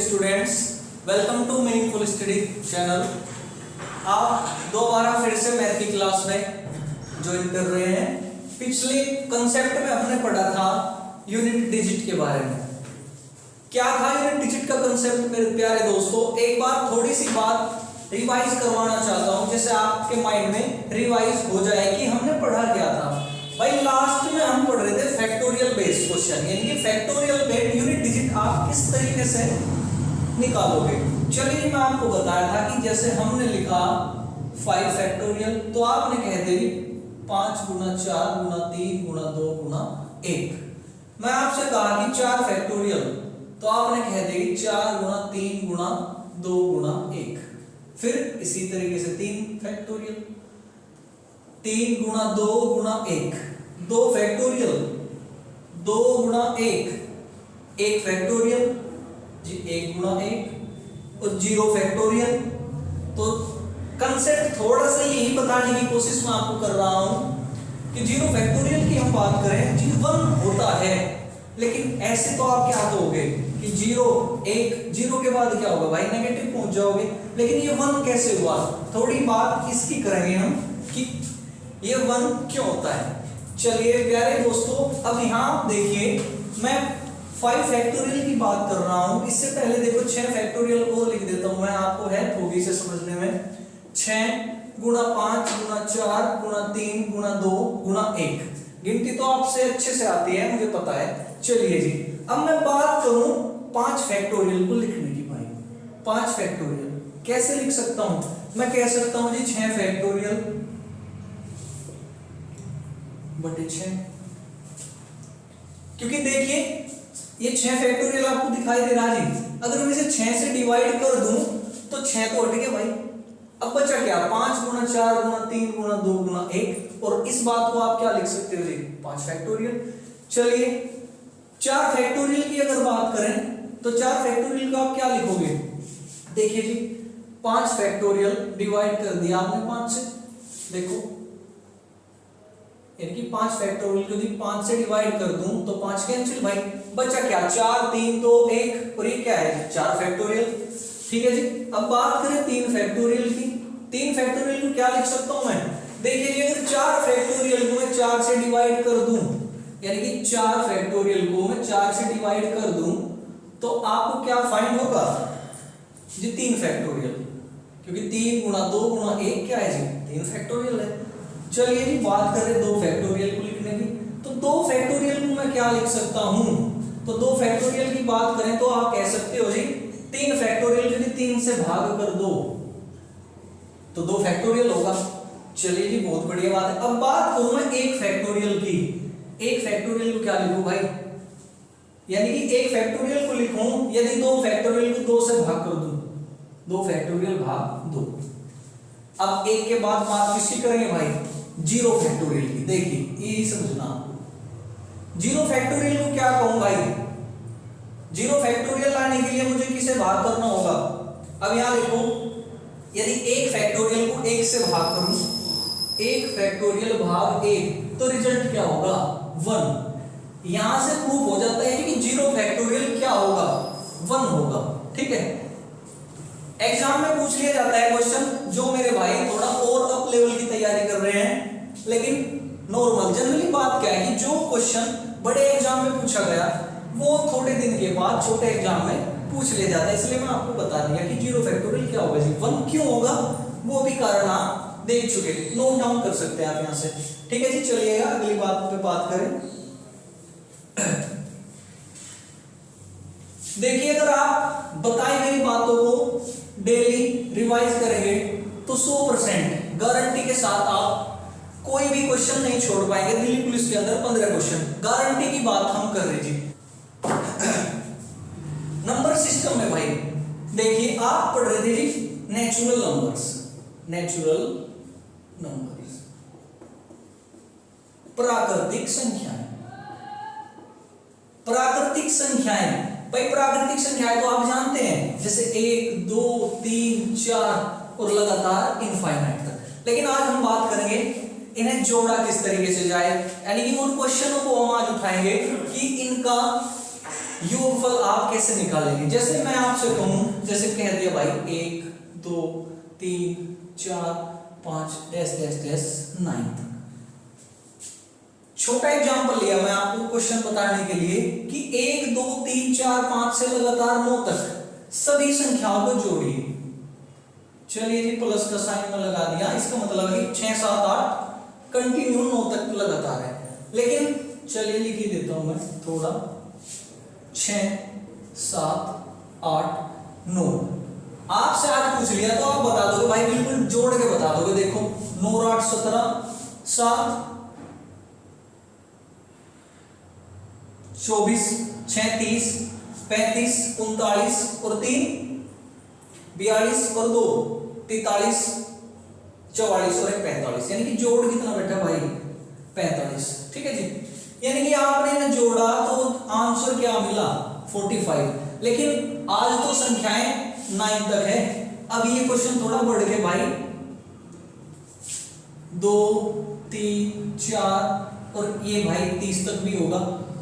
Students, welcome to meaningful study channel. आप दोबारा फिर से मैथ की क्लास में ज्वाइन कर रहे हैं। पिछले कंसेप्ट में हमने पढ़ा था यूनिट डिजिट के बारे में। क्या था यूनिट डिजिट का कंसेप्ट मेरे प्यारे दोस्तों? एक बार थोड़ी सी बात रिवाइज करवाना चाहता हूं, जैसे आपके माइंड में रिवाइज हो जाए कि हमने पढ़ा क्या था। भाई लास्ट में हम पढ़ रहे थे फैक्टोरियल बेस्ड क्वेश्चन, यानी कि फैक्टोरियल बेस्ड यूनिट डिजिट आप किस तरीके से निकालोगे। चलिए मैं आपको बताया था कि जैसे हमने लिखा 5 फैक्टोरियल, तो आपने कह दी 5 गुना 4 गुना 3 गुना 2 गुना 1। मैं आपसे कहा कि 4 फैक्टोरियल, तो आपने कह दी 4 गुना 3 गुना 2 गुना 1। फिर इसी तरीके से 3 फैक्टोरियल, 3 गुना 2 गुना 1, 2 फैक्टोरियल, 2 गुना 1, 1 फैक्टोरियल जी, 1 गुना 1 और 0 फैक्टोरियल। तो कंसेप्ट थोड़ा सा यही बताने की कोशिश मैं आपको कर रहा हूं कि 0 फैक्टोरियल की हम बात करें जी 1 होता है, लेकिन ऐसे तो आप क्या दोगे कि 0 1, 0 के बाद क्या होगा भाई, नेगेटिव पहुंच जाओगे। लेकिन ये 1 कैसे हुआ, थोड़ी बात इसकी करेंगे हम कि ये 1 क्यों होता है। चलिए प्यारे दोस्तों, अब यहां देखिए मैं 5 फैक्टोरियल की बात कर रहा हूं। इससे पहले देखो 6 फैक्टोरियल को लिख देता हूं मैं, आपको हेल्प होगी इसे समझने में। 6 गुना 5 गुना 4 गुना 3 गुना 2 गुना 1। गिनती तो आपसे अच्छे से आती है, मुझे पता है। चलिए जी, अब मैं बात करूं 5 फैक्टोरियल को लिखने की। भाई 5 फैक्टोरियल कैसे लिख सकता हूं? मैं कह सकता हूं जी 6 फैक्टोरियल बटे 6, क्योंकि देखिए ये 6 फैक्टोरियल आपको दिखाई दे रहा है जी। अगर मैं इसे 6 से डिवाइड कर दूं तो 6 तो हट गए भाई। अब बचा क्या, 5 गुना 4 गुना 3 गुना 2 गुना 1। और इस बात को आप क्या लिख सकते हो जी, 5 फैक्टोरियल। चलिए 4 फैक्टोरियल की अगर बात करें तो 4 फैक्टोरियल को आप क्या लिखोगे? देखिए जी 5 फैक्टोरियल डिवाइड कर दिया आपने 5 से, देखो यानी कि 5 फैक्टोरियल को यदि 5 से डिवाइड कर दूं तो 5 कैंसिल भाई। बचा क्या, 4 3 2 1 और ये क्या है 4 फैक्टोरियल। ठीक है जी। अब बात करें 3 फैक्टोरियल की। 3 फैक्टोरियल को क्या लिख सकता हूं मैं? देखिए जी अगर 4 फैक्टोरियल को मैं 4 से डिवाइड कर दूं, यानी कि 4 फैक्टोरियल को मैं 4 से डिवाइड कर दूं तो आपको क्या फाइंड होगा जी, 3 फैक्टोरियल, क्योंकि 3 गुना 2 गुना 1 क्या है जी, 3 फैक्टोरियल है। चलिए जी बात करें 2 फैक्टोरियल को लिखने की, तो 2 फैक्टोरियल को मैं क्या लिख सकता हूं? तो 2 फैक्टोरियल की बात करें तो आप कह सकते हो जी 3 फैक्टोरियल यदि 3 से भाग कर दो तो 2 फैक्टोरियल होगा। चलिए जी बहुत बढ़िया बात है। अब बात करूं मैं 1 फैक्टोरियल की। 1 फैक्टोरियल को क्या लिखूं भाई, यानी कि 1 फैक्टोरियल को लिखूं यदि 2 फैक्टोरियल को 2 से भाग कर दूं, 2 फैक्टोरियल भाग 2। अब 1 के बाद बात किसकी करेंगे भाई, 0 फैक्टोरियल की। देखिए यही समझना आपको, 0 फैक्टोरियल को क्या कहूं भाई, 0 फैक्टोरियल लाने के लिए मुझे किसे भाग करना होगा। अब यहां देखो यदि 1 फैक्टोरियल को 1 से भाग करूं, 1 फैक्टोरियल भाग 1, तो रिजल्ट क्या होगा 1। यहां से प्रूफ हो जाता है कि 0 फैक्टोरियल क्या होगा, 1 होगा। ठीक है, एग्जाम में पूछ लिया जाता है क्वेश्चन, जो मेरे भाई थोड़ा और अप लेवल की तैयारी कर रहे हैं। लेकिन नॉर्मल जनरली बात क्या है कि जो क्वेश्चन बड़े एग्जाम में पूछा गया वो थोड़े दिन के बाद छोटे एग्जाम में पूछ लिया जाता है। इसलिए मैं आपको बता दिया कि 0 फैक्टोरियल क्या होगा जी, 1 क्यों होगा, वो भी कारण आप देख चुके, नोट डाउन कर सकते हैं आप यहां से। ठीक है जी, चलिएगा अगली बात पे बात करें। देखिए अगर आप बताई गई बातों को डेली रिवाइज करेंगे तो 100% गारंटी के साथ आप कोई भी क्वेश्चन नहीं छोड़ पाएंगे। दिल्ली पुलिस के अंदर 15 क्वेश्चन, गारंटी की बात हम कर रहे जी। नंबर सिस्टम में भाई देखिए आप पढ़ रहे थे जी नेचुरल नंबर्स, नेचुरल नंबर्स, प्राकृतिक संख्याएं। प्राकृतिक संख्याएं भाई, प्राकृतिक संख्याएं तो आप जानते हैं, जैसे 1 2 3 4 और लगातार इनफाइनाइट तक। लेकिन आज हम बात करेंगे इन्हें जोड़ा किस तरीके से जाए, यानी कि उन क्वेश्चनों को हम आज उठाएंगे कि इनका योगफल आप कैसे निकालेंगे? जैसे मैं आपसे कहूं, जैसे कह दिया भाई 1 2 3 4 5 डैश डैश डैश 9 तक। छोटा एग्जांपल लिया मैं आपको क्वेश्चन बताने के लिए कि 1 2 3 4 5 से लगातार 9 तक सभी संख्याओं को जोड़िए। चलिए जी, प्लस का साइन में लगा दिया, इसका मतलब है 6 7 8 कंटिन्यू 9 तक लगातार है। लेकिन चलिए लिख ही देता हूं मैं थोड़ा, 6 7 8 9। आपसे आज पूछ लिया तो आप बता दोगे भाई, बिल्कुल जोड़ के बता दोगे। देखो 9 और 8 17, 7 24, 6 30, 35 39 और 3 42 और 2 43 44 और 1 45, यानी कि जोड़ कितना बैठा भाई 45। ठीक है जी, यानी कि आपने इन्हें जोड़ा तो आंसर क्या मिला 45। लेकिन आज तो संख्याएं 9 तक है। अब ये क्वेश्चन थोड़ा बढ़ के भाई 2 3 4 और ये भाई 30 तक भी होगा,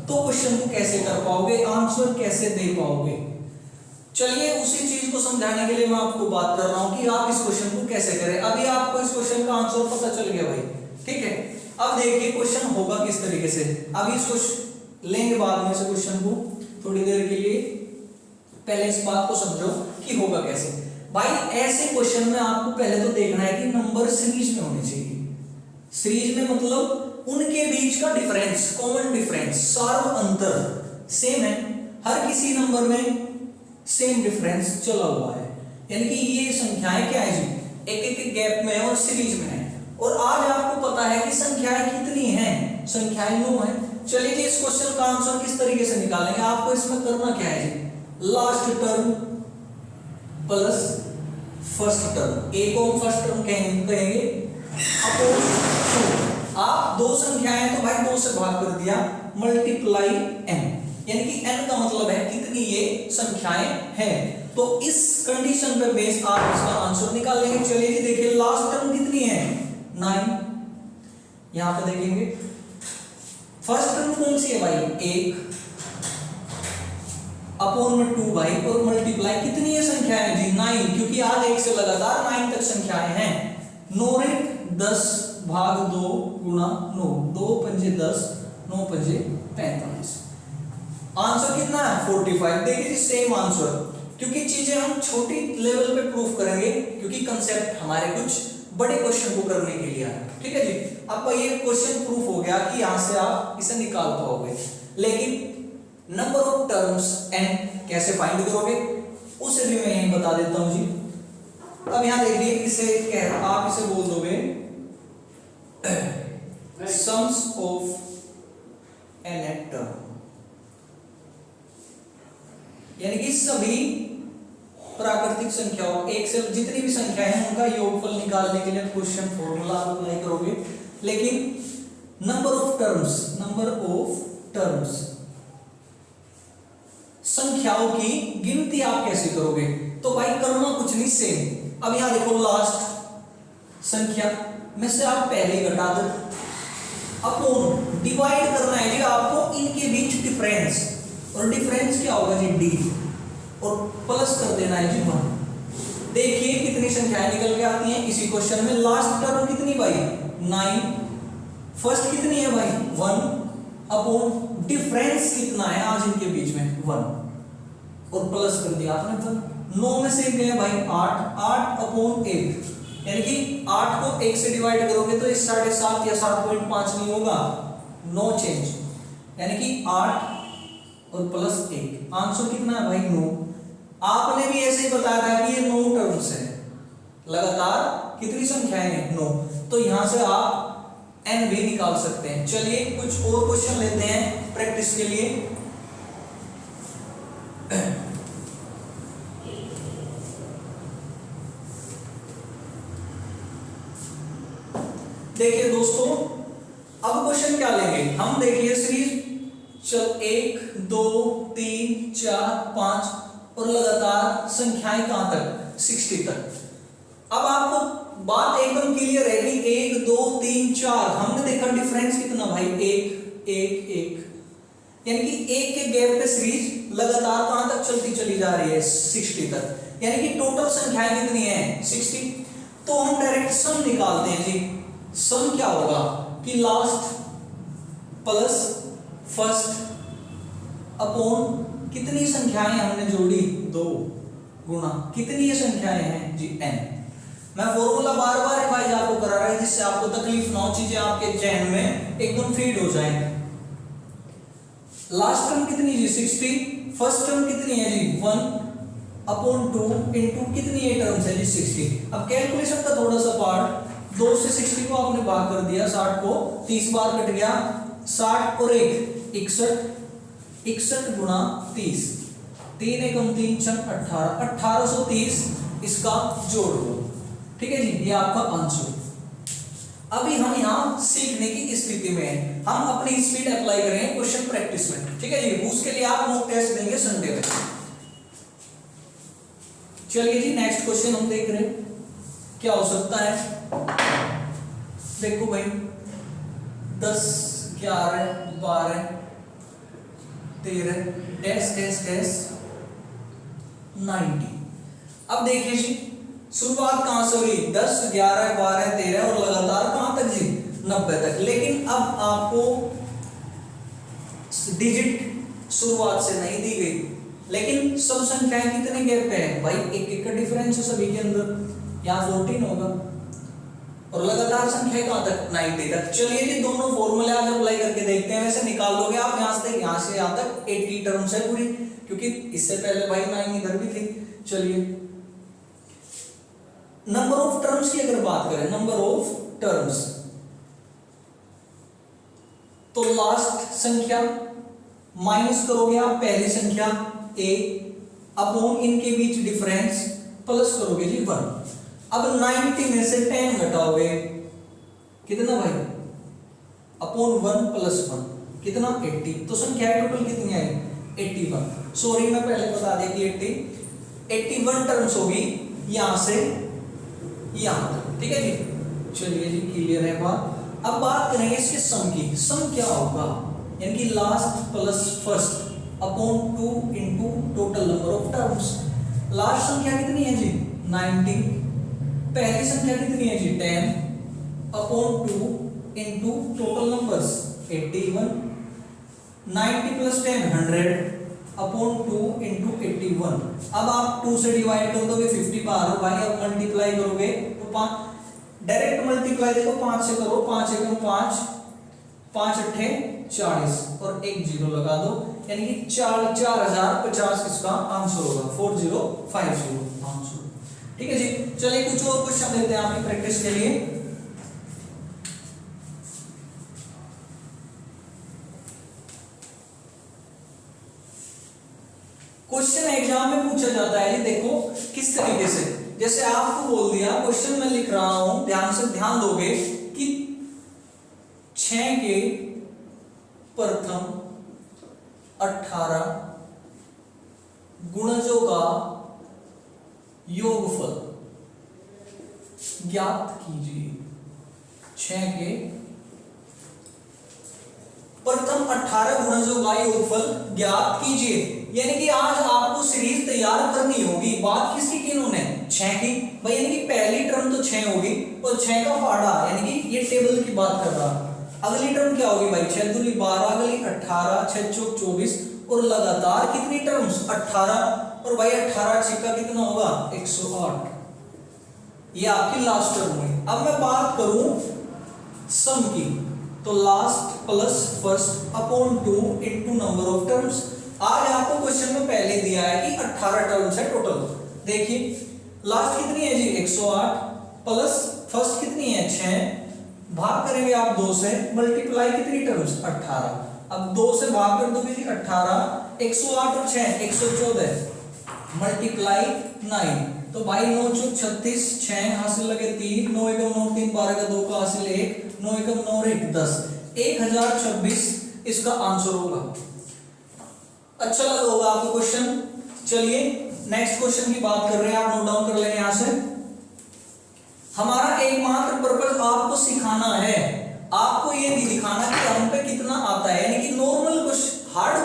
तो क्वेश्चन को कैसे कर पाओगे, आंसर कैसे दे पाओगे? चलिए उसी चीज को समझाने के लिए मैं आपको बात कर रहा हूं कि आप इस क्वेश्चन को कैसे करें। अभी आपको इस क्वेश्चन का आंसर पता चल गया भाई, ठीक है। अब देखिए क्वेश्चन होगा किस तरीके से। अभी इसको लेंगे बाद में से क्वेश्चन को, थोड़ी देर के लिए पहले इस बात को समझो कि होगा कैसे। भाई ऐसे क्वेश्चन में आपको पहले तो देखना है कि नंबर सीरीज में होने चाहिए। सीरीज में मतलब उनके बीच का डिफरेंस, कॉमन डिफरेंस, सार्व अंतर सेम है, हर किसी नंबर में सेम डिफरेंस चला हुआ है। यानी कि ये संख्याएं क्या है जी, एक एक गैप में है और सीरीज में है। और आज आपको पता है कि संख्याएं कितनी हैं, संख्याएं 9 है। चलिए जी, इस क्वेश्चन का आंसर किस तरीके से निकालेंगे? आपको इसमें करना क्या है जी, last term plus first term, A को हम फर्स्ट टर्म कहेंगे अपॉन 2। आप दो संख्याएं तो भाई 2 से भाग कर दिया, मल्टीप्लाई n, यानी कि n का मतलब है कितनी ये संख्याएं हैं। तो इस कंडीशन पे बेस आप इसका आंसर निकाल लेंगे। चलिए जी देखिए, लास्ट टर्म कितनी है 9, यहां पे देखेंगे। फर्स्ट टर्म कौन सी है भाई 1 अपॉन में 2 भाई, और मल्टीप्लाई कितनी है संख्याएं जी 9, क्योंकि आज 1 से लगातार 9 तक संख्याएं हैं। 9 10 भाग 2 गुणा 9, 2 पंजे 10, 9 पंजे 45। आंसर कितना है 45। देखिए जी सेम आंसर, क्योंकि चीजें हम छोटी लेवल पे प्रूफ करेंगे, क्योंकि कंसेप्ट हमारे कुछ बड़े क्वेश्चन को करने के लिए है। ठीक है जी, आपका ये क्वेश्चन प्रूफ हो गया कि यहां से आप इसे निकाल पाओगे। लेकिन नंबर ऑफ टर्म्स n कैसे फाइंड करोगे उसे भी मैं यहीं बता देता हूं जी। अब यहां देखिए, इसे आप इसे बोल दोगे sums of nth term, यानी कि सभी प्राकृतिक संख्याओं, एक से जितनी भी संख्याएं हैं उनका योगफल निकालने के लिए क्वेश्चन फॉर्मूला अप्लाई करोगे। लेकिन नंबर ऑफ टर्म्स संख्याओं की गिनती आप कैसे करोगे? तो भाई करना कुछ नहीं, सेम। अब यहां देखो, लास्ट संख्या में से आप पहले ही घटा दो, अपॉन डिवाइड करना है जी आपको इनके बीच डिफरेंस, और डिफरेंस क्या होगा जी d, और प्लस कर देना है जी 1। देखिए कितनी संख्याएं निकल के आती हैं इसी क्वेश्चन में। लास्ट टर्म कितनी भाई 9, फर्स्ट कितनी है भाई 1, अपॉन डिफरेंस कितना है आज इनके बीच में 1, और प्लस कर दिया आपने 1। 9 में से गए भाई 8 अपॉन 1, यानी कि 8 को 1 से डिवाइड करोगे तो ये 7.5 या 7.5 नहीं होगा, नो चेंज, यानी कि 8 और प्लस 1। आंसर कितना है भाई 9। आपने भी ऐसे ही बताया था कि ये 9 टर्म्स है, लगातार कितनी संख्याएं हैं 9, तो यहां से आप n भी निकाल सकते हैं। चलिए कुछ और क्वेश्चन लेते हैं प्रैक्टिस के लिए। देखिए दोस्तों, अब क्वेश्चन क्या लेंगे हम, देखिए सीरीज चल 1 2 3 4 5 और लगातार संख्याएं कहां तक 60 तक। अब आपको बात एकदम क्लियर है कि 1 2 3 4 हमने देखा डिफरेंस कितना भाई 1 1 1, यानी कि एक के गैप पे सीरीज लगातार कहां तक चलती चली जा रही है 60 तक, यानी कि टोटल संख्याएं कितनी है 60। तो हम डायरेक्ट सम निकालते हैं जी। सम क्या होगा कि लास्ट प्लस फर्स्ट अपॉन कितनी संख्याएं हमने जोड़ी 2 गुना कितनी संख्याएं हैं जी n। मैं फॉर्मूला बार बार रिवाइज आपको करा रहा है जिससे आपको तकलीफ ना हो, चीजें आपके जहन में एकदम फीड हो जाए। लास्ट टर्म कितनी जी 60, फर्स्ट टर्म कितनी है जी 1/2 इंटू कितनी है टर्म्स है जी 60। अब कैलकुलेशन का थोड़ा सा पार्ट, 2 से 60 को आपने भाग कर दिया, 60 को 30 बार कट गया, 60 और 1 61, 61 गुणा 30, 3 एकम 3 6 18, 1830 इसका जोड़ हो। ठीक है जी, ये आपका आंसर। अभी हम यहाँ सीखने की स्थिति में हैं, हम अपनी स्पीड अप्लाई करेंगे क्वेश्चन प्रैक्टिस में। ठीक है जी, उसके लिए आप मॉक टेस्ट देंगे संडे में। चलिए जी, नेक्स्ट क्वेश्चन हम देख रहे हैं क्या हो सकता है। देखो भाई 10 11 12 13 डैश डैश डैश 90। अब देखिए जी, शुरुआत कहां से हुई 10 11 12 13 और लगातार कहां तक जी 90 तक। लेकिन अब आपको डिजिट शुरुआत से नहीं दी गई, लेकिन सब संख्याएं कितने गैप पे है भाई, एक एक का डिफरेंस है सभी के अंदर। यहाँ 14 होगा और लगातार संख्या कहां तक 90 तक। चलिए जी, दोनों फॉर्मूले आज अप्लाई करके देखते हैं। वैसे निकाल लोगे आप यहाँ से यहाँ तक 80 टर्म्स है पूरी, क्योंकि इससे पहले भाई 9 इधर भी थी। चलिए, नंबर ऑफ टर्म्स की अगर बात करें, नंबर ऑफ टर्म्स, तो लास्ट संख्या माइनस करोगे आप पहली संख्या a अपॉन इनके बीच डिफरेंस प्लस करोगे जी 1। अब 90 में से 10 घटाओगे कितना भाई, अपॉन 1 प्लस 1 कितना 80। तो संख्या टोटल कितनी आई 81। सॉरी मैं पहले बता दिया कि 81 टर्म्स होगी यहां से यहां तक। ठीक है जी, चलिए जी, क्लियर है बात। अब बात करेंगे इसके सम की। सम क्या होगा, यानी कि last plus first upon 2 into total number of terms. Last संख्या कितनी है जी 90, पहली संख्या कितनी है जी 10 upon 2 into total numbers 81। 90 plus 10 100 upon 2 into 81। अब आप 2 से डिवाइड कर दोगे 50 बाहर हो भाई। अब मल्टीप्लाई करोगे तो 5 डायरेक्ट मल्टीप्लाई देखो 5 से करो, 5 एकम 5 5 अट्ठे 40 और एक जीरो लगा दो, यानी कि 4050 इसका आंसर होगा 4050 आंसर। ठीक है जी, चलिए कुछ और क्वेश्चन लेते हैं आपकी प्रैक्टिस के लिए। क्वेश्चन एग्जाम में पूछा जाता है, ये देखो किस तरीके से, जैसे आपको बोल दिया क्वेश्चन में लिख रहा हूं, ध्यान से ध्यान दोगे कि 6 के प्रथम 18 गुणजों का योगफल ज्ञात कीजिए। 6 के प्रथम 18 गुणजों का योगफल ज्ञात कीजिए। यानी कि आज आपको सीरीज तैयार करनी होगी। बात किसकी की इन्होंने 6 की भाई, यानी कि पहली टर्म तो 6 होगी और 6 का फाड़ा, यानी कि ये टेबल की बात कर रहा। अगली टर्म क्या होगी भाई 6 दूनी 12, अगली 18, 6 चौक 24 और लगातार कितनी टर्म्स 18 और भाई 18 छिक्का कितना होगा 108। ये आपकी लास्ट टर्म हुई। अब मैं बात करूं सम की, तो last plus first upon 2 into number of terms. आज आपको क्वेश्चन में पहले दिया है कि 18 टर्म्स है टोटल। देखिए लास्ट कितनी है जी 108 प्लस फर्स्ट कितनी है 6, भाग करेंगे आप 2 से, मल्टीप्लाई कितनी टर्म्स 18। अब 2 से भाग कर दोगे जी 18, 108 और 6 114 मल्टीप्लाई 9, तो भाई 9 चौक 36, 6 हासिल लगे 3, 9 एकम 9 3 12 का 2 का हासिल 1, 9 एकम 9 1 10, 1026 इसका आंसर होगा। अच्छा लगा होगा आपको क्वेश्चन। चलिए नेक्स्ट क्वेश्चन की बात कर रहे हैं, आप नोट डाउन कर लें यहां से। हमारा एकमात्र पर्पस आपको सिखाना है, आपको ये नहीं दिखाना कि हम पे कितना आता है, यानी कि नॉर्मल क्वेश्चन हार्ड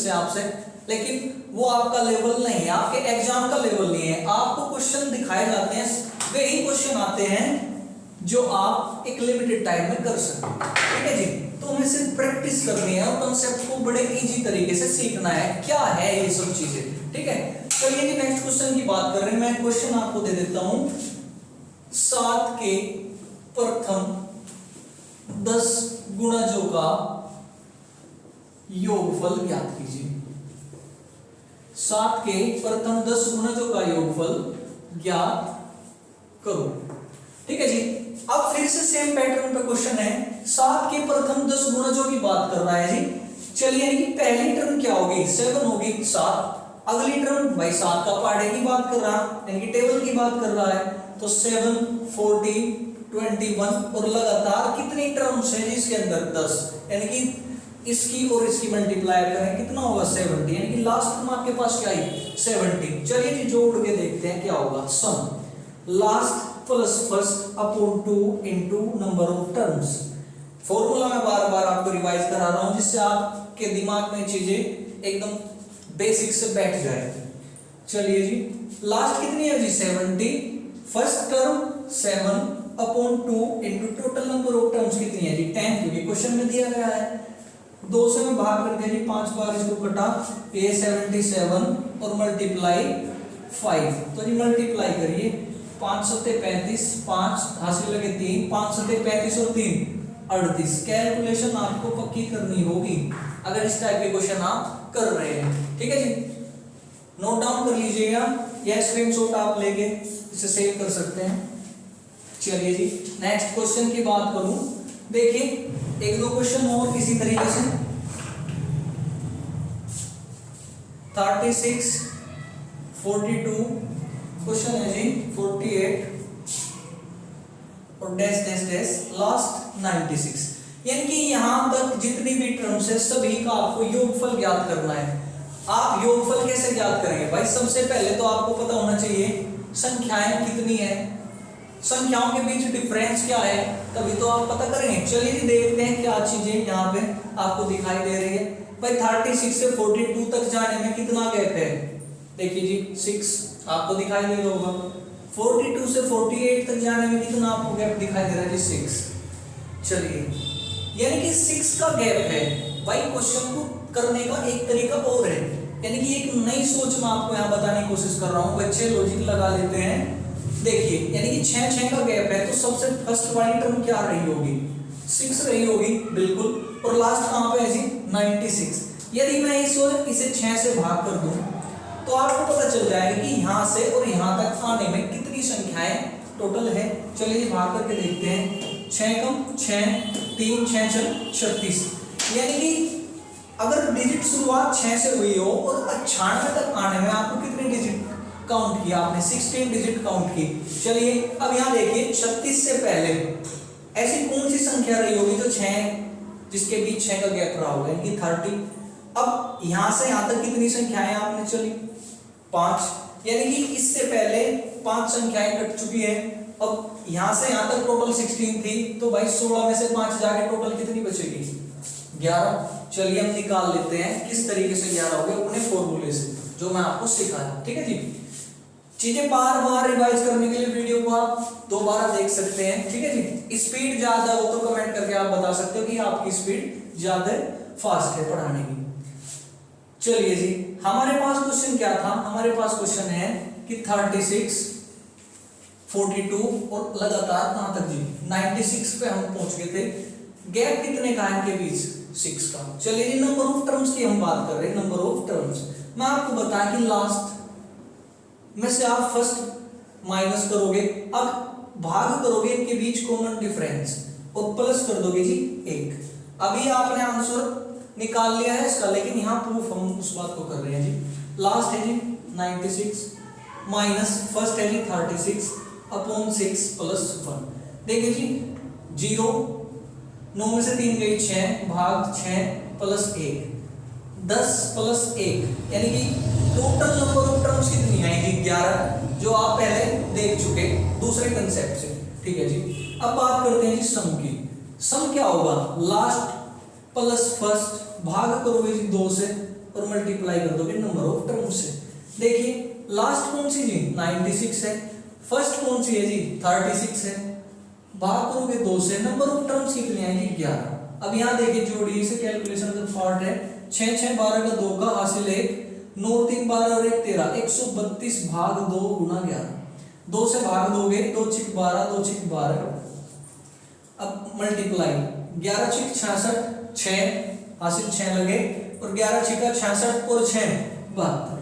से आपसे, लेकिन वो आपका लेवल नहीं है, आपके एग्जाम का लेवल नहीं है। आपको क्वेश्चन दिखाए जाते हैं, वही क्वेश्चन आते हैं जो आप एक लिमिटेड टाइम में कर सकते, ठीक है जी। तो हमें सिर्फ प्रैक्टिस करनी है और कॉन्सेप्ट को बड़े इजी तरीके से सीखना है, क्या है ये सब चीजें, ठीक है। चलिए जी नेक्स्ट क्वेश्चन की बात कर रहे हैं। मैं क्वेश्चन आपको दे देता हूं, 7 के प्रथम 10 गुणजों का योगफल ज्ञात कीजिए। 7 के प्रथम 10 गुणजों का योगफल ज्ञात करो, ठीक है जी। अब फिर से सेम पैटर्न पे क्वेश्चन है, 7 के प्रथम 10 गुणजों की बात कर रहा है जी। चलिए यानी कि पहली टर्म क्या होगी, 7 होगी 7। अगली टर्म भाई 7 का पहाड़े की बात कर रहा है, यानी कि टेबल की बात कर रहा है, तो 7 14 21 और लगातार कितनी टर्म्स है जी इसके अंदर 10, यानी कि इसकी और इसकी मल्टीप्लाई करें कितना होगा 70, यानी कि लास्ट टर्म आपके पास क्या है 70। चलिए जी जोड़ के देखते हैं क्या होगा, sum last plus first upon 2 into number of terms. Formula मैं बार बार आपको रिवाइज करा रहा हूं जिससे आपके दिमाग में चीजें एकदम बेसिक से बैठ जाए। चलिए जी लास्ट कितनी है जी 70, first term 7 upon 2 into total number of terms कितनी है जी 10, क्योंकि क्वेश्चन में दिया गया है। 2 से मैं भाग कर दिया जी, 5 बार इसको कटा, ये 77 और मल्टीप्लाई 5, तो जी मल्टीप्लाई करिए 5 सत्ते 35, 5 हासिल लगे 3, 5 सत्ते 35 और 3 38। कैलकुलेशन आपको पक्की करनी होगी अगर इस टाइप के क्वेश्चन आप कर रहे हैं, ठीक है जी। नोट डाउन कर लीजिएगा या स्क्रीनशॉट आप लेके इसे सेव कर सकते हैं। चलिए जी नेक्स्ट क्वेश्चन की बात करूं, देखिए एक दो क्वेश्चन और इसी तरीके से 36 42 क्वेश्चन है जी 48 और डैश डैश डैश लास्ट 96, यानी कि यहां तक जितनी भी टर्म्स है सभी का आपको योगफल ज्ञात करना है। आप योगफल कैसे ज्ञात करेंगे भाई, सबसे पहले तो आपको पता होना चाहिए संख्याएं कितनी है, संख्याओं के बीच डिफरेंस क्या है, तभी तो आप पता करेंगे। चलिए जी देखते हैं क्या चीजें यहाँ पे आपको दिखाई दे रही है। भाई 36 से 42 तक जाने में कितना गैप है, देखिए जी 6 आपको दिखाई दे रहा होगा। 42 से 48 तक जाने में कितना आपको गैप दिखाई दे रहा है जी 6। चलिए यानी कि 6 का गैप है। भाई क्वेश्चन को करने का एक तरीका और है, यानी कि एक नई सोच मैं आपको यहाँ बताने की कोशिश कर रहा हूँ, बच्चे लॉजिक लगा लेते हैं। देखिए यानी कि 6 का गैप है, तो सबसे फर्स्ट वाली टर्म क्या रही होगी 6 रही होगी बिल्कुल, और लास्ट कहाँ पे है जी 96। यदि मैं इसे 6 से भाग कर दूं तो आपको पता चल जाएगा कि यहाँ से और यहाँ तक आने में कितनी संख्याएं टोटल है। चलिए भाग करके देखते हैं, 6 कम 6 3 6 36, यानी कि अगर डिजिट शुरुआत 6 से हुई हो और 96 तक आने में आपको कितने डिजिट काउंट किया आपने, 16 डिजिट काउंट की। चलिए अब यहाँ देखिए 36 से पहले ऐसी कौन सी संख्या रही होगी जो 6 जिसके बीच 6 का गैप रहा होगा, यानी कि 30। अब यहाँ से यहाँ तक कितनी संख्याएं आपने चली 5, यानी कि इससे पहले 5 संख्याएं कट चुकी है। अब यहाँ से यहाँ तक टोटल 16 थी, तो भाई 16 में से 5 जाके टोटल कितनी बचेगी 11। चलिए हम निकाल लेते हैं किस तरीके से 11 हो गए, अपने फॉर्मूले से जो मैं आपको सिखाया, ठीक है जी। चीजें बार बार रिवाइज करने के लिए वीडियो को आप दोबारा देख सकते हैं, ठीक है जी। स्पीड ज्यादा हो तो कमेंट करके आप बता सकते हो कि आपकी स्पीड ज्यादा फास्ट है पढ़ाने की। चलिए जी हमारे पास क्वेश्चन क्या था, हमारे पास क्वेश्चन है कि 36 42 और लगातार कहां तक जी 96 पे हम पहुंच गए थे। गैप कितने का है इनके बीच 6 का। चलिए जी नंबर ऑफ टर्म्स की हम बात कर रहे हैं, नंबर ऑफ टर्म्स मैं आपको बताया कि लास्ट में से आप फर्स्ट माइनस करोगे, अब भाग करोगे इनके बीच कॉमन डिफरेंस और प्लस कर दोगे जी 1। अभी आपने आंसर निकाल लिया है इसका, लेकिन यहाँ प्रूफ हम उस बात को कर रहे हैं जी। लास्ट है जी 96 माइनस फर्स्ट है जी 36 अपॉन 6 प्लस 1। देखिए जी 0 9 में से 3 गई 6 भाग 6 प्लस 1 10 प्लस 1, यानी कि टोटल नंबर ऑफ टर्म्स कितनी आएगी 11, जो आप पहले देख चुके दूसरे कंसेप्ट से, ठीक है जी। अब बात करते हैं जी सम की। सम क्या होगा, लास्ट प्लस फर्स्ट भाग करोगे जी 2 से, और मल्टीप्लाई कर दोगे नंबर ऑफ टर्म्स से। देखिए लास्ट कौन सी जी 96 है, फर्स्ट कौन सी है जी 36 है, भाग करोगे 2 से, नंबर ऑफ टर्म्स कितने आएंगे 11। अब यहाँ देखिए जोड़िए से, कैलकुलेशन का पार्ट है, 6 6 12 का 2 का हासिल 1, 9 3 12 और 1 13, 132 भाग 2 गुना 11, 2 से भाग दोगे, 2 6 12, 2 6 12, अब मल्टीप्लाई 11 6 66, 6 हासिल 6 लगे और 11 6 66 और 6 72,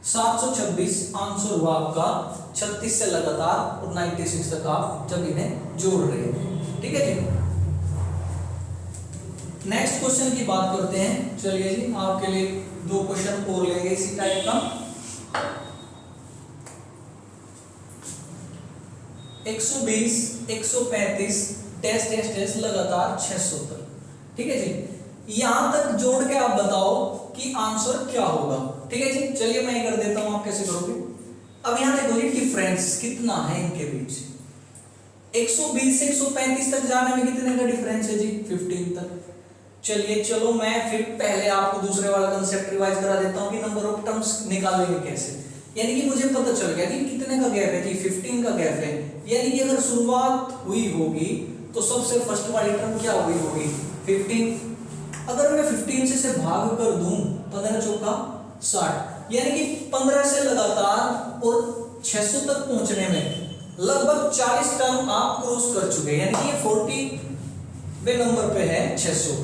726 आंसर हुआ आपका 36 से लगातार और 96 तक आप जब इन्हें जोड़ रहे हैं। ठीक है जी, नेक्स्ट क्वेश्चन की बात करते हैं। चलिए जी, आपके लिए 2 क्वेश्चन और लेंगे इसी टाइप का। 120 135 टेस्ट टेस्ट टेस्ट लगातार 600 तक। ठीक है जी, यहां तक जोड़ के आप बताओ कि आंसर क्या होगा। ठीक है जी, चलिए मैं कर देता हूं, आप कैसे करोगे। अब यहां देखो ये डिफरेंस कितना है इनके बीच, 120 से 135 तक जाने में कितने का डिफरेंस है जी 15 तक। चलिए चलो मैं फिर पहले आपको दूसरे वाला कंसेप्ट रिवाइज करा देता हूं कि नंबर ऑफ टर्म्स निकालेंगे कैसे। यानी कि मुझे पता चल गया कि कितने का गैप है जी 15 का गैप है। यानी कि अगर शुरुआत हुई होगी तो सबसे फर्स्ट वाली टर्म क्या हुई होगी 15। अगर मैं 15 से भाग कर दूं 15 चौका 60, यानी कि 15 से लगातार और 600 तक पहुंचने में लगभग 40 टर्म आप क्रॉस कर चुके हैं, यानी कि ये 40वें नंबर पे है 600।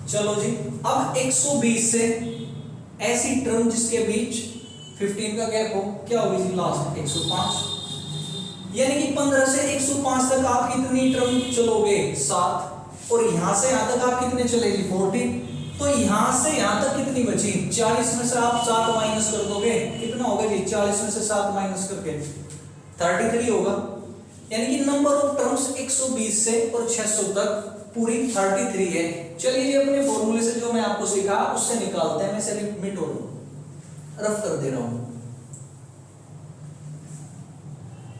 चलो जी, अब 120 से ऐसी टर्म जिसके बीच 15 का गैप हो, क्या होगी जी लास्ट 105, यानी कि 15 से 105 तक आप कितनी टर्म चलोगे 7, और यहां से यहां तक आप कितने चलेगी 40, तो यहां से यहां तक कितनी बची 40 में से आप 7 माइनस कर दोगे, कितना होगा जी 40 में से 7 माइनस करके 33 होगा। यानी कि नंबर ऑफ टर्म्स 120 से और 600 तक पूरी 33 है। चलिए जी, अपने फॉर्मूले से जो मैं आपको सिखा उससे निकालते हैं। मैं सिर्फ मिट और रफ कर दे रहा हूं,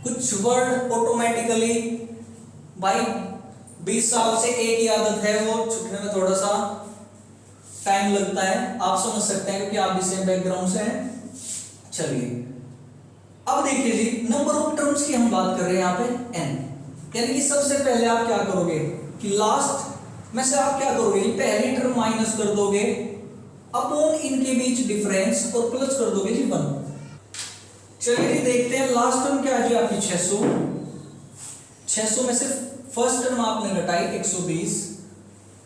कुछ वर्ड ऑटोमेटिकली भाई 20 साल से एक ही आदत है, वो छूटने में थोड़ा सा टाइम लगता है, आप समझ सकते हैं क्योंकि आप भी सेम बैकग्राउंड से हैं। चलिए अब देखिए जी, नंबर ऑफ टर्म्स की हम बात कर रहे हैं यहाँ पे n, यानी कि सबसे पहले आप क्या करोगे कि लास्ट में से आप क्या करोगे, पहली टर्म माइनस कर दोगे अपॉन इनके बीच डिफरेंस और प्लस कर दोगे जी 1। चलिए जी देखते हैं लास्ट टर्म क्या है जी आपकी 600 में से फर्स्ट टर्म आपने घटाई 120,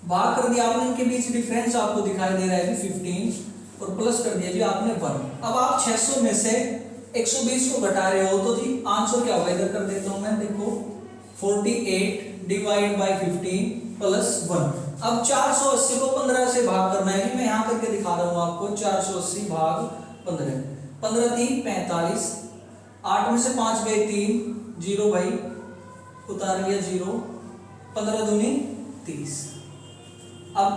भाग कर दिया आपने, इनके बीच डिफरेंस आपको दिखाई दे रहा है जी 15 और प्लस कर दिया जी आपने 1। अब आप 600 में से 120 को घटा रहे हो तो जी आंसर क्या होगा, इधर कर देता हूं मैं, देखो 48 डिवाइड बाय 15 प्लस 1। अब 480 को 15 से भाग करना है जी, मैं यहां करके दिखा रहा हूं आपको, 480 भाग 15, 15 3 45, 8 में से 5 गए 3, 0 भाई उतार लिया 0, 15 दूनी 30। अब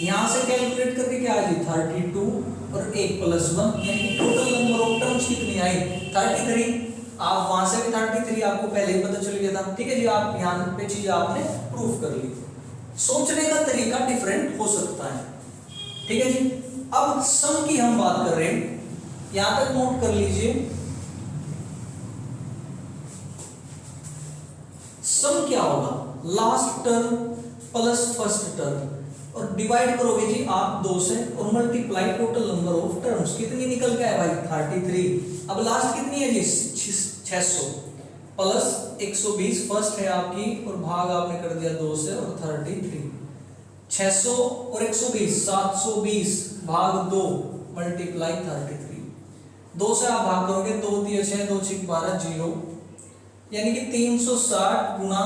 यहां से कैलकुलेट करके क्या है जी 32 और 1 प्लस 1, यानी कि टोटल नंबर ऑफ टर्म्स कितनी आई 33। आप वहां से भी 33 आपको पहले ही पता चल गया था। ठीक है जी, आप यहां पे चीज आपने प्रूफ कर ली। सोचने का तरीका डिफरेंट हो सकता है। ठीक है जी, अब सम की हम बात कर रहे हैं, यहां तक नोट कर लीजिए। सम क्या होगा, last term plus first term और डिवाइड करोगे जी आप 2 से और multiply total number of terms, कितनी निकल के आए भाई 33। अब लास्ट कितनी है जी 600 प्लस 120 फर्स्ट है आपकी और भाग आपने कर दिया 2 से और 33, 600 और 120 720 भाग 2 मल्टीप्लाई 33, 2 से आप भाग करोगे 2 3 6 2 6 12 0, यानी कि 360 गुना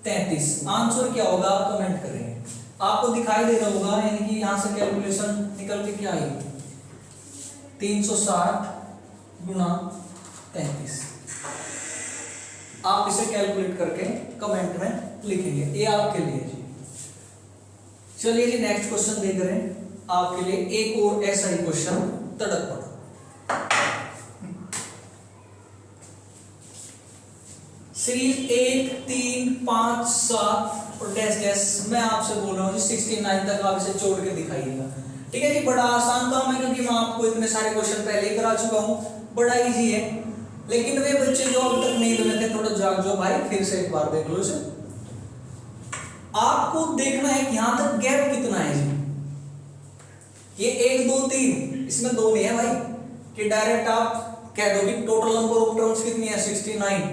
33। आंसर क्या होगा आप कमेंट करेंगे, आपको दिखाई दे रहा होगा, यानी कि यहां से कैलकुलेशन निकल के क्या आई 360 गुना 33। आप इसे कैलकुलेट करके कमेंट में लिखेंगे, ये आपके लिए जी। चलिए जी नेक्स्ट क्वेश्चन देख रहे हैं आपके लिए, एक और ऐसा ही क्वेश्चन तड़क पड़ा। सीरीज 1 3 5 7 और डैश डैश, मैं आपसे बोल रहा हूँ जी 69 तक आप इसे जोड़ के दिखाइएगा। ठीक है जी, बड़ा आसान काम है क्योंकि मैं आपको इतने सारे क्वेश्चन पहले ही करा चुका हूँ, बड़ा इजी है। लेकिन वे बच्चे जो अब तक नींद में थे थोड़ा जाग जाओ भाई, फिर से एक बार देख लो इसे। आपको देखना है कि यहां तक गैप कितना है जी। ये 1 2 3, इसमें 2 नहीं है भाई, कि डायरेक्ट आप कह दो कि टोटल नंबर ऑफ टर्म्स कितनी है 69।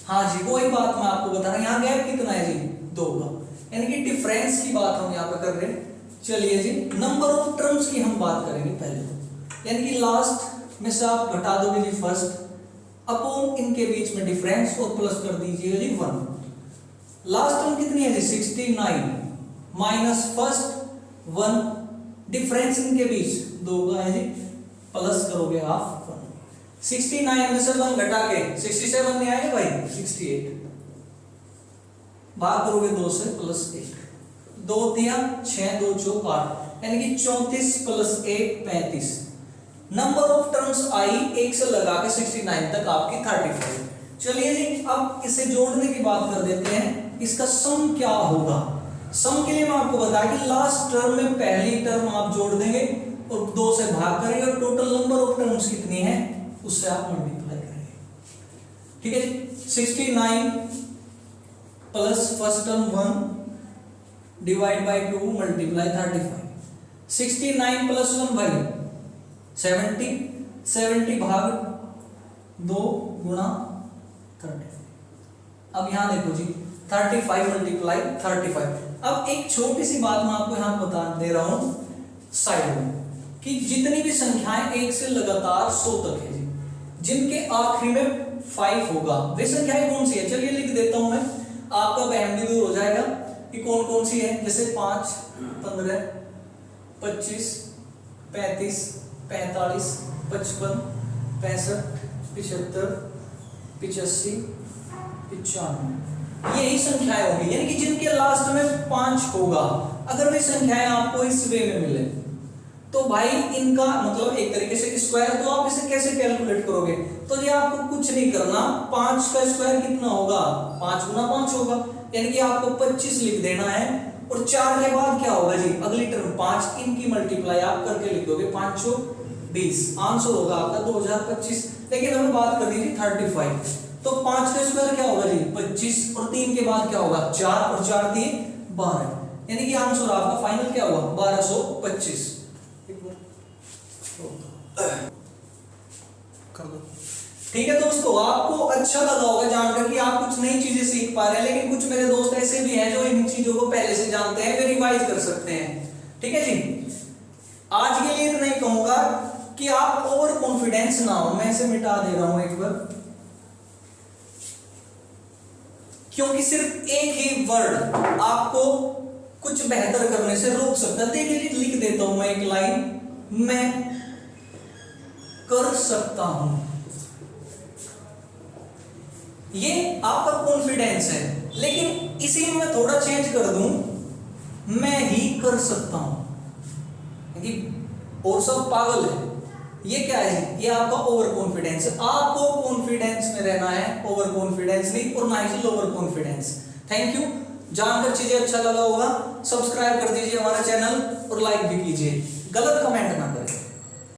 हाँ जी, वही बात मैं आपको बता रहा हूं, यहाँ गैप कितना है जी 2 का, यानी कि डिफरेंस की बात हम यहाँ पे कर रहे हैं। चलिए जी, नंबर ऑफ टर्म्स की हम बात करेंगे पहले तो, यानी कि लास्ट में से आप घटा दोगे जी फर्स्ट, अपॉन इनके बीच में डिफरेंस और प्लस कर दीजिएगा जी 1। लास्ट टर्म कितनी है जी 69 माइनस फर्स्ट 1, डिफरेंस इनके बीच 2 का है जी, प्लस करोगे हाफ 1। 69 में से 1 घटा के 67 नहीं आएगा भाई, 68 भाग करोगे 2 से प्लस 1, 2 दिया 6 2 चौक 8, यानी कि 34 प्लस 1 35। नंबर ऑफ टर्म्स आई 1 से लगा के 69 तक आपकी 35। चलिए जी, अब इसे जोड़ने की बात कर देते हैं, इसका सम क्या होगा। सम के लिए मैं आपको बताया कि लास्ट टर्म में पहली टर्म आप जोड़ देंगे और 2 से भाग करेंगे और टोटल नंबर ऑफ टर्म्स कितनी है उससे आप मल्टीप्लाई करेंगे। ठीक है जी, 69 plus first term 1 divide by 2 multiply 35। 69 plus 1 भाई 70, 70 भाग 2 गुणा 35। अब यहां देखो जी 35 मल्टीप्लाई 35। अब एक छोटी सी बात मैं आपको यहां बता दे रहा हूं साइड में, कि जितनी भी संख्याएं 1 से लगातार 100 तक है जी, जिनके आखिरी में 5 होगा वे संख्याएं कौन सी है। चलिए लिख देता हूं मैं, आपका वहम भी दूर हो जाएगा कि कौन कौन सी है। जैसे 5 15 25 35 45 55 65 75 85 95, यही संख्याएं होंगी, यानी कि जिनके लास्ट में 5 होगा। अगर वे संख्याएं आपको इस वे में मिले तो भाई इनका मतलब एक तरीके से स्क्वायर, तो आप इसे कैसे कैलकुलेट करोगे। तो ये आपको कुछ नहीं करना, 5 का स्क्वायर कितना होगा 5 गुना 5 होगा, यानी कि आपको 25 लिख देना है। और 4 के बाद क्या होगा जी अगली टर्म 5, इनकी मल्टीप्लाई आप करके लिख दोगे 5 20, आंसर होगा आपका 2025। लेकिन हमें बात कर दीजिए 35, तो 5 का स्क्वायर क्या होगा जी 25, और 3 के बाद क्या होगा 4, और 4 दिए 12, यानी कि आंसर आपका फाइनल क्या हुआ 1225। ठीक है दोस्तों, आपको अच्छा लगा होगा जानकर कि आप कुछ नई चीजें सीख पा रहे हैं, लेकिन कुछ मेरे दोस्त ऐसे भी हैं जो इन चीजों को पहले से जानते हैं, वे रिवाइज कर सकते हैं। ठीक है जी, आज के लिए इतना ही कहूंगा कि आप ओवर कॉन्फिडेंस ना हो। मैं इसे मिटा दे रहा हूं एक बार, क्योंकि सिर्फ एक ही वर्ड आपको कुछ बेहतर करने से रोक सकता है। देखिए लिख देता हूं मैं एक लाइन, मैं कर सकता हूं, ये आपका कॉन्फिडेंस है। लेकिन इसी में मैं थोड़ा चेंज कर दूं, मैं ही कर सकता हूं, और सब पागल है, ये क्या है, ये आपका ओवर कॉन्फिडेंस है। आपको कॉन्फिडेंस में रहना है, ओवर कॉन्फिडेंस नहीं, और ना ही लोअर कॉन्फिडेंस। थैंक यू, जानकर चीजें अच्छा लगा होगा, सब्सक्राइब कर दीजिए हमारा चैनल और लाइक भी कीजिए, गलत कमेंट ना करें।